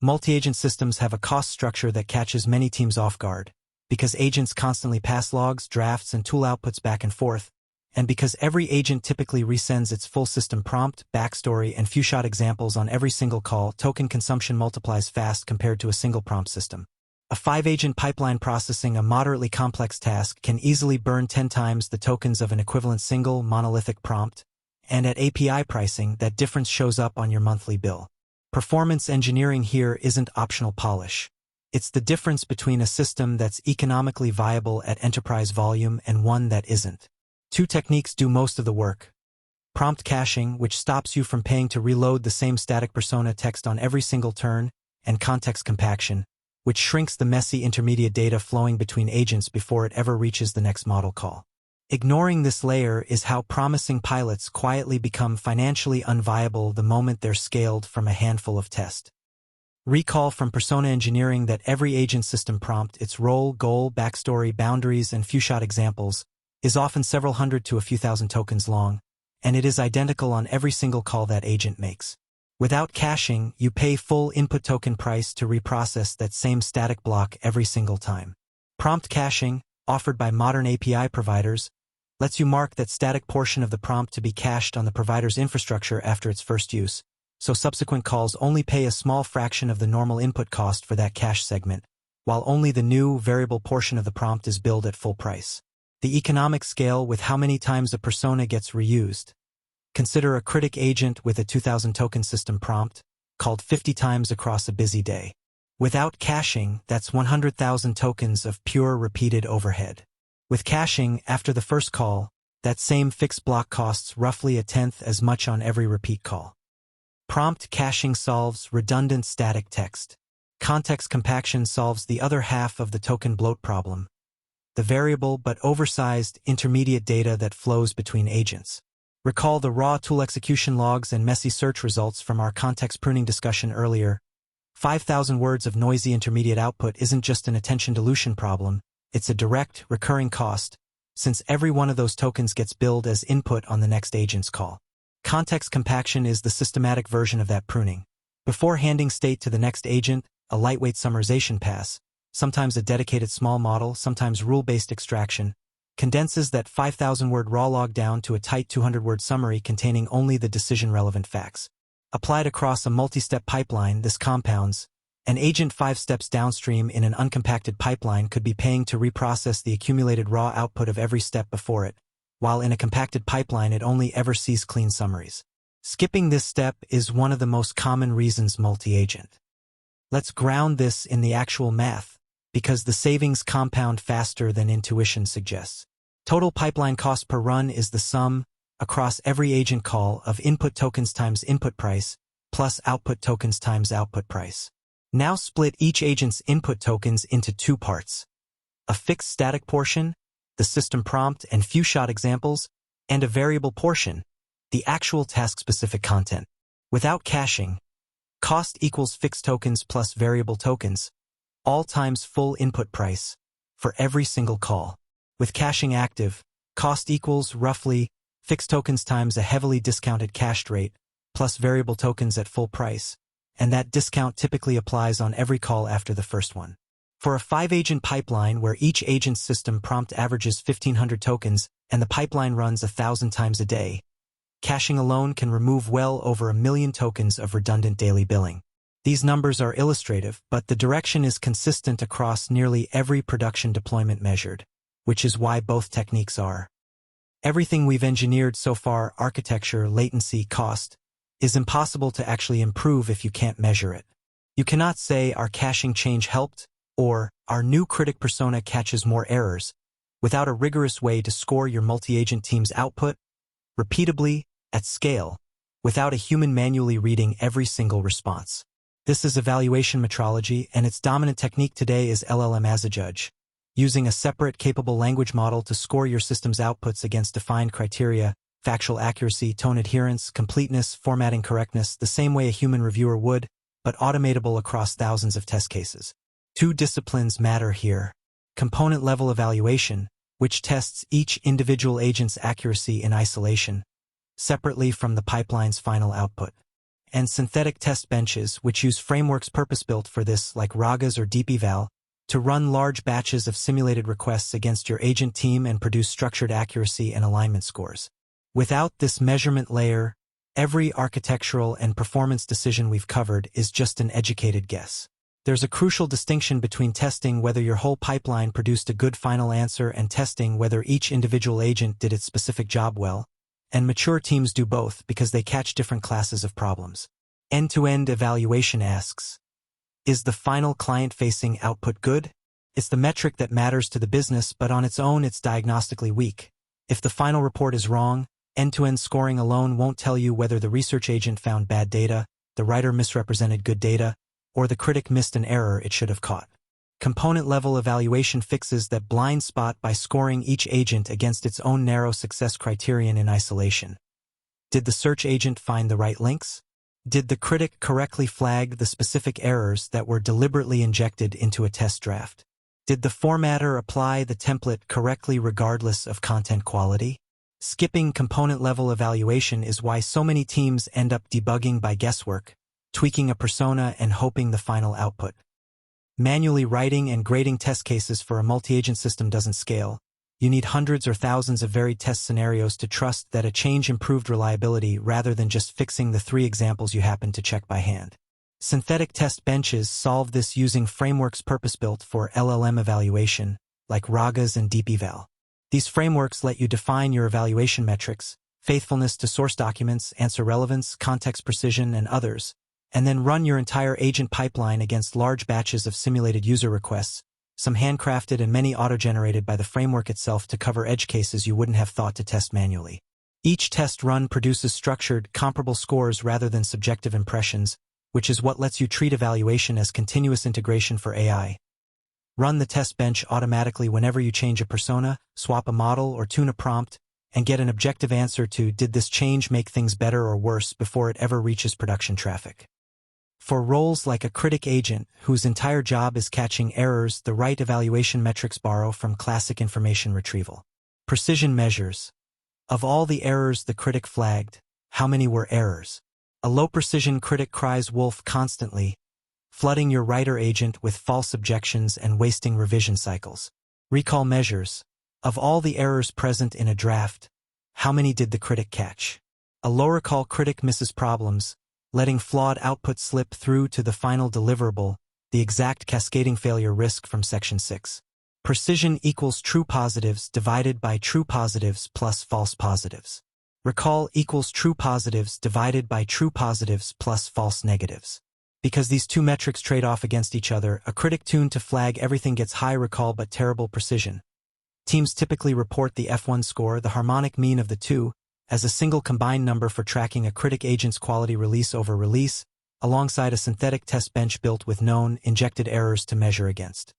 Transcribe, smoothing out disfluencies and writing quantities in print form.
Multi-agent systems have a cost structure that catches many teams off guard, because agents constantly pass logs, drafts, and tool outputs back and forth, and because every agent typically resends its full system prompt, backstory, and few-shot examples on every single call, token consumption multiplies fast compared to a single prompt system. A 5-agent pipeline processing a moderately complex task can easily burn 10 times the tokens of an equivalent single, monolithic prompt, and at API pricing, that difference shows up on your monthly bill. Performance engineering here isn't optional polish. It's the difference between a system that's economically viable at enterprise volume and one that isn't. Two techniques do most of the work. Prompt caching, which stops you from paying to reload the same static persona text on every single turn, and context compaction, which shrinks the messy intermediate data flowing between agents before it ever reaches the next model call. Ignoring this layer is how promising pilots quietly become financially unviable the moment they're scaled from a handful of tests. Recall from persona engineering that every agent system prompt, its role, goal, backstory, boundaries, and few-shot examples, is often several hundred to a few thousand tokens long, and it is identical on every single call that agent makes. Without caching, you pay full input token price to reprocess that same static block every single time. Prompt caching, offered by modern API providers, lets you mark that static portion of the prompt to be cached on the provider's infrastructure after its first use, so subsequent calls only pay a small fraction of the normal input cost for that cache segment, while only the new, variable portion of the prompt is billed at full price. The economics scale with how many times a persona gets reused. Consider a critic agent with a 2,000 token system prompt, called 50 times across a busy day. Without caching, that's 100,000 tokens of pure repeated overhead. With caching, after the first call, that same fixed block costs roughly a tenth as much on every repeat call. Prompt caching solves redundant static text. Context compaction solves the other half of the token bloat problem, the variable but oversized intermediate data that flows between agents. Recall the raw tool execution logs and messy search results from our context pruning discussion earlier. 5,000 words of noisy intermediate output isn't just an attention dilution problem. It's a direct, recurring cost, since every one of those tokens gets billed as input on the next agent's call. Context compaction is the systematic version of that pruning. Before handing state to the next agent, a lightweight summarization pass, sometimes a dedicated small model, sometimes rule-based extraction, condenses that 5,000-word raw log down to a tight 200-word summary containing only the decision-relevant facts. Applied across a multi-step pipeline, this compounds. An agent 5 steps downstream in an uncompacted pipeline could be paying to reprocess the accumulated raw output of every step before it, while in a compacted pipeline it only ever sees clean summaries. Skipping this step is one of the most common reasons multi-agent. Let's ground this in the actual math, because the savings compound faster than intuition suggests. Total pipeline cost per run is the sum, across every agent call, of input tokens times input price, plus output tokens times output price. Now split each agent's input tokens into two parts. A fixed static portion, the system prompt and few-shot examples, and a variable portion, the actual task-specific content. Without caching, cost equals fixed tokens plus variable tokens, all times full input price, for every single call. With caching active, cost equals roughly fixed tokens times a heavily discounted cached rate, plus variable tokens at full price, and that discount typically applies on every call after the first one. For a 5-agent pipeline where each agent's system prompt averages 1,500 tokens and the pipeline runs 1,000 times a day, caching alone can remove well over 1 million tokens of redundant daily billing. These numbers are illustrative, but the direction is consistent across nearly every production deployment measured, which is why both techniques are. Everything we've engineered so far, architecture, latency, cost, is impossible to actually improve if you can't measure it. You cannot say our caching change helped, or our new critic persona catches more errors, without a rigorous way to score your multi-agent team's output, repeatably, at scale, without a human manually reading every single response. This is evaluation metrology, and its dominant technique today is LLM as a judge, using a separate capable language model to score your system's outputs against defined criteria, factual accuracy, tone adherence, completeness, formatting correctness, the same way a human reviewer would, but automatable across thousands of test cases. Two disciplines matter here. Component-level evaluation, which tests each individual agent's accuracy in isolation, separately from the pipeline's final output. and synthetic test benches, which use frameworks purpose-built for this, like Ragas or DeepEval, to run large batches of simulated requests against your agent team and produce structured accuracy and alignment scores. Without this measurement layer, every architectural and performance decision we've covered is just an educated guess. There's a crucial distinction between testing whether your whole pipeline produced a good final answer and testing whether each individual agent did its specific job well, and mature teams do both because they catch different classes of problems. End-to-end evaluation asks, is the final client-facing output good? It's the metric that matters to the business, but on its own it's diagnostically weak. If the final report is wrong, end-to-end scoring alone won't tell you whether the research agent found bad data, the writer misrepresented good data, or the critic missed an error it should have caught. Component-level evaluation fixes that blind spot by scoring each agent against its own narrow success criterion in isolation. Did the search agent find the right links? Did the critic correctly flag the specific errors that were deliberately injected into a test draft? Did the formatter apply the template correctly regardless of content quality? Skipping component-level evaluation is why so many teams end up debugging by guesswork, tweaking a persona and hoping the final output. Manually writing and grading test cases for a multi-agent system doesn't scale. You need hundreds or thousands of varied test scenarios to trust that a change improved reliability rather than just fixing the 3 examples you happen to check by hand. Synthetic test benches solve this using frameworks purpose-built for LLM evaluation, like Ragas and DeepEval. These frameworks let you define your evaluation metrics, faithfulness to source documents, answer relevance, context precision, and others, and then run your entire agent pipeline against large batches of simulated user requests, some handcrafted and many auto-generated by the framework itself to cover edge cases you wouldn't have thought to test manually. Each test run produces structured, comparable scores rather than subjective impressions, which is what lets you treat evaluation as continuous integration for AI. Run the test bench automatically whenever you change a persona, swap a model, or tune a prompt, and get an objective answer to did this change make things better or worse before it ever reaches production traffic. For roles like a critic agent, whose entire job is catching errors, the right evaluation metrics borrow from classic information retrieval. Precision measures. Of all the errors the critic flagged, how many were errors? A low-precision critic cries wolf constantly, flooding your writer agent with false objections and wasting revision cycles. Recall measures. Of all the errors present in a draft, how many did the critic catch? A low-recall critic misses problems, letting flawed output slip through to the final deliverable, the exact cascading failure risk from Section 6. Precision equals true positives divided by true positives plus false positives. Recall equals true positives divided by true positives plus false negatives. Because these two metrics trade off against each other, a critic tuned to flag everything gets high recall but terrible precision. Teams typically report the F1 score, the harmonic mean of the two, as a single combined number for tracking a critic agent's quality release over release, alongside a synthetic test bench built with known, injected errors to measure against.